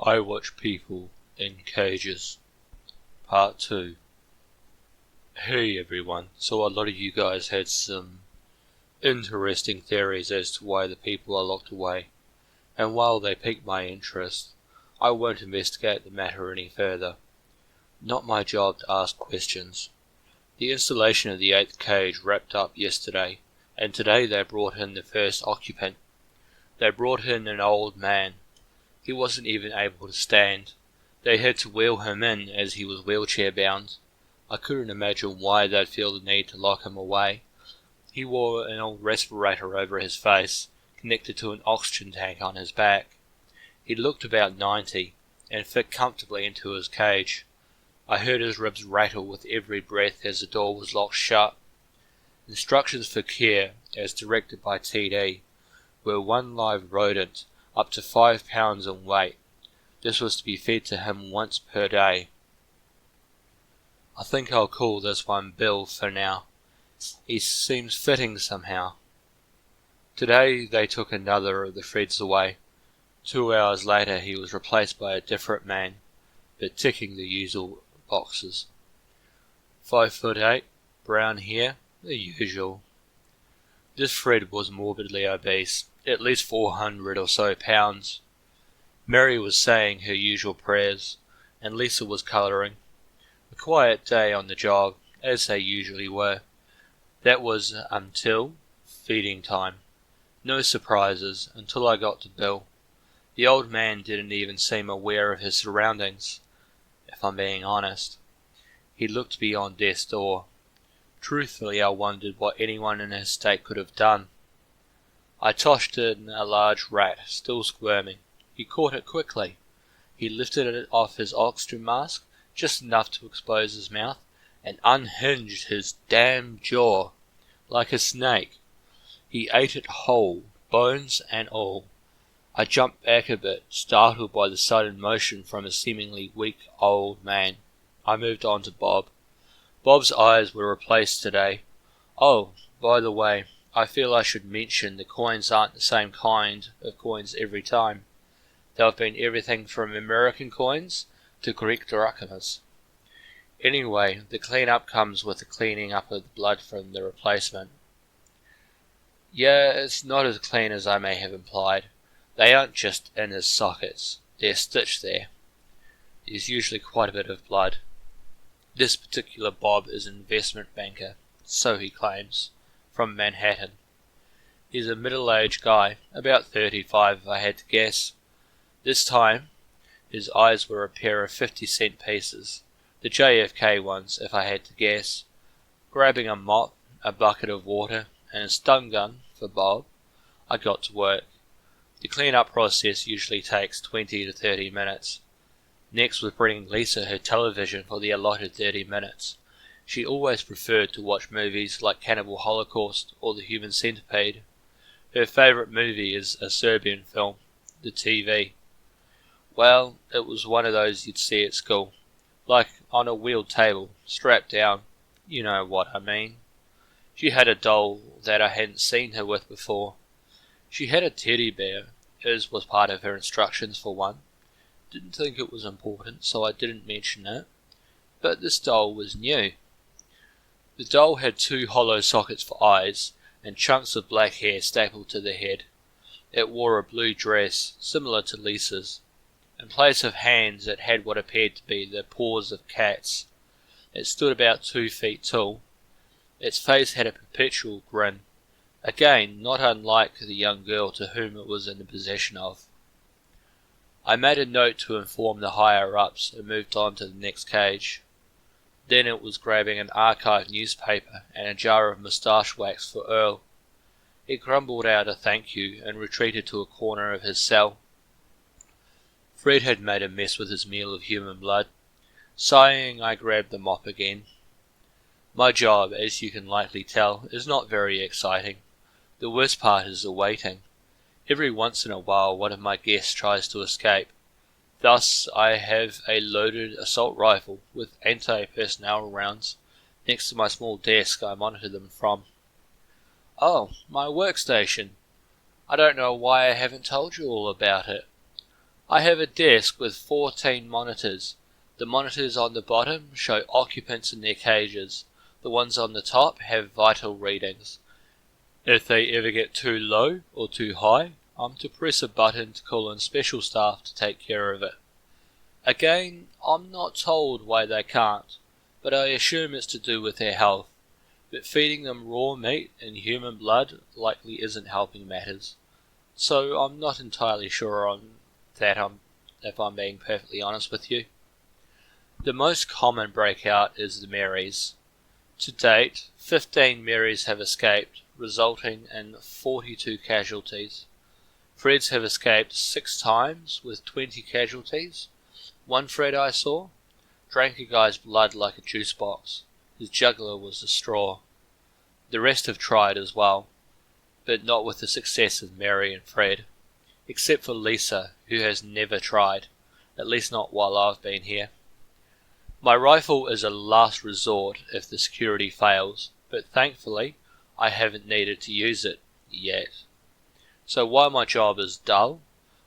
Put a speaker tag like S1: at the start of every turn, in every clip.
S1: I watch people in cages. Part 2. Hey everyone, so a lot of you guys had some interesting theories as to why the people are locked away, and while they piqued my interest, I won't investigate the matter any further. Not my job to ask questions. The installation of the 8th cage wrapped up yesterday, and today they brought in the first occupant. They brought in an old man. He wasn't even able to stand. They had to wheel him in as he was wheelchair bound. I couldn't imagine why they'd feel the need to lock him away. He wore an old respirator over his face, connected to an oxygen tank on his back. He looked about 90, and fit comfortably into his cage. I heard his ribs rattle with every breath as the door was locked shut. Instructions for care, as directed by TD, were 1 live rodent, up to 5 pounds in weight. This was to be fed to him once per day. I think I'll call this one Bill for now. He seems fitting somehow. Today they took another of the Freds away. 2 hours later he was replaced by a different man, but ticking the usual boxes. 5'8", brown hair, the usual. This Fred was morbidly obese, at least 400 or so pounds. Mary was saying her usual prayers, and Lisa was colouring. A quiet day on the job, as they usually were. That was until feeding time. No surprises until I got to Bill. The old man didn't even seem aware of his surroundings, if I'm being honest. He looked beyond death's door. Truthfully, I wondered what anyone in his state could have done. I tossed in a large rat, still squirming. He caught it quickly. He lifted it off his oxygen mask, just enough to expose his mouth, and unhinged his damned jaw, like a snake. He ate it whole, bones and all. I jumped back a bit, startled by the sudden motion from a seemingly weak old man. I moved on to Bob. Bob's eyes were replaced today. Oh, by the way, I feel I should mention the coins aren't the same kind of coins every time. They've been everything from American coins to Greek drachmas. Anyway, the clean-up comes with the cleaning up of the blood from the replacement. Yeah, it's not as clean as I may have implied. They aren't just in his sockets, they're stitched there. There's usually quite a bit of blood. This particular Bob is an investment banker, so he claims, from Manhattan. He's a middle-aged guy, about 35 if I had to guess. This time, his eyes were a pair of 50-cent pieces, the JFK ones if I had to guess. Grabbing a mop, a bucket of water, and a stun gun for Bob, I got to work. The clean-up process usually takes 20 to 30 minutes. Next was bringing Lisa her television for the allotted 30 minutes. She always preferred to watch movies like Cannibal Holocaust or The Human Centipede. Her favourite movie is a Serbian film, The TV. Well, it was one of those you'd see at school, like on a wheeled table, strapped down. You know what I mean. She had a doll that I hadn't seen her with before. She had a teddy bear, as was part of her instructions for one. Didn't think it was important, so I didn't mention it. But this doll was new. The doll had 2 hollow sockets for eyes, and chunks of black hair stapled to the head. It wore a blue dress, similar to Lisa's. In place of hands, it had what appeared to be the paws of cats. It stood about 2 feet tall. Its face had a perpetual grin, again not unlike the young girl to whom it was in the possession of. I made a note to inform the higher-ups and moved on to the next cage. Then it was grabbing an archive newspaper and a jar of moustache wax for Earl. He grumbled out a thank you and retreated to a corner of his cell. Fred had made a mess with his meal of human blood. Sighing, I grabbed the mop again. My job, as you can likely tell, is not very exciting. The worst part is the waiting. Every once in a while one of my guests tries to escape. Thus I have a loaded assault rifle with anti-personnel rounds next to my small desk I monitor them from. Oh, my workstation. I don't know why I haven't told you all about it. I have a desk with 14 monitors. The monitors on the bottom show occupants in their cages. The ones on the top have vital readings. If they ever get too low or too high, I'm to press a button to call in special staff to take care of it. Again, I'm not told why they can't, but I assume it's to do with their health. But feeding them raw meat and human blood likely isn't helping matters. So I'm not entirely sure on that, if I'm being perfectly honest with you. The most common breakout is the Marys. To date, 15 Marys have escaped, resulting in 42 casualties. Freds have escaped 6 times with 20 casualties. One Fred I saw drank a guy's blood like a juice box. His jugular was a straw. The rest have tried as well, but not with the success of Mary and Fred, except for Lisa, who has never tried, at least not while I've been here. My rifle is a last resort if the security fails, but thankfully I haven't needed to use it yet. So while my job is dull,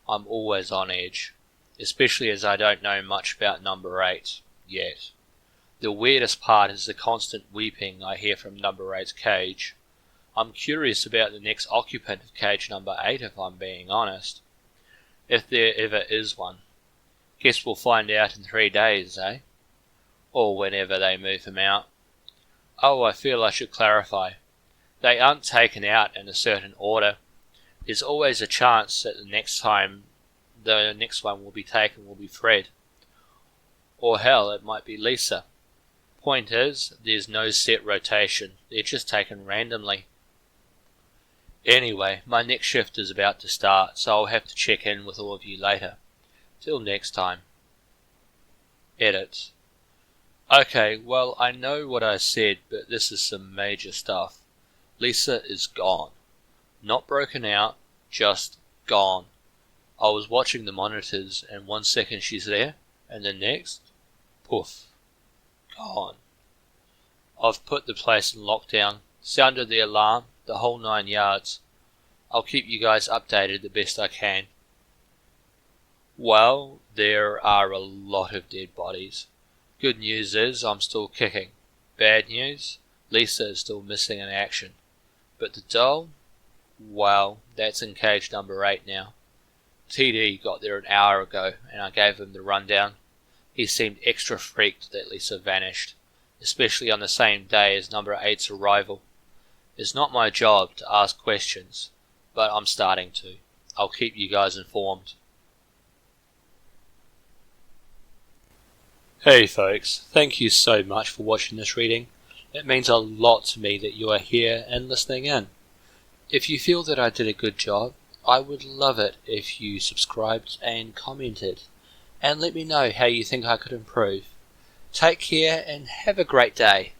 S1: I'm always on edge, especially as I don't know much about number 8 yet. The weirdest part is the constant weeping I hear from number 8's cage. I'm curious about the next occupant of cage number 8 if I'm being honest. If there ever is one. Guess we'll find out in 3 days, eh? Or whenever they move him out. Oh, I feel I should clarify. They aren't taken out in a certain order. There's always a chance that the next one will be taken will be Fred. Or hell, it might be Lisa. Point is, there's no set rotation. They're just taken randomly. Anyway, my next shift is about to start, so I'll have to check in with all of you later. Till next time. Edit. Okay, well, I know what I said, but this is some major stuff. Lisa is gone. Not broken out, just gone. I was watching the monitors, and 1 second she's there, and the next, poof, gone. I've put the place in lockdown, sounded the alarm, the whole 9 yards. I'll keep you guys updated the best I can. Well, there are a lot of dead bodies. Good news is I'm still kicking. Bad news, Lisa is still missing in action. But the doll? Well, that's in cage number 8 now. TD got there an hour ago and I gave him the rundown. He seemed extra freaked that Lisa vanished, especially on the same day as number 8's arrival. It's not my job to ask questions, but I'm starting to. I'll keep you guys informed. Hey folks, thank you so much for watching this reading. It means a lot to me that you are here and listening in. If you feel that I did a good job, I would love it if you subscribed and commented, and let me know how you think I could improve. Take care and have a great day.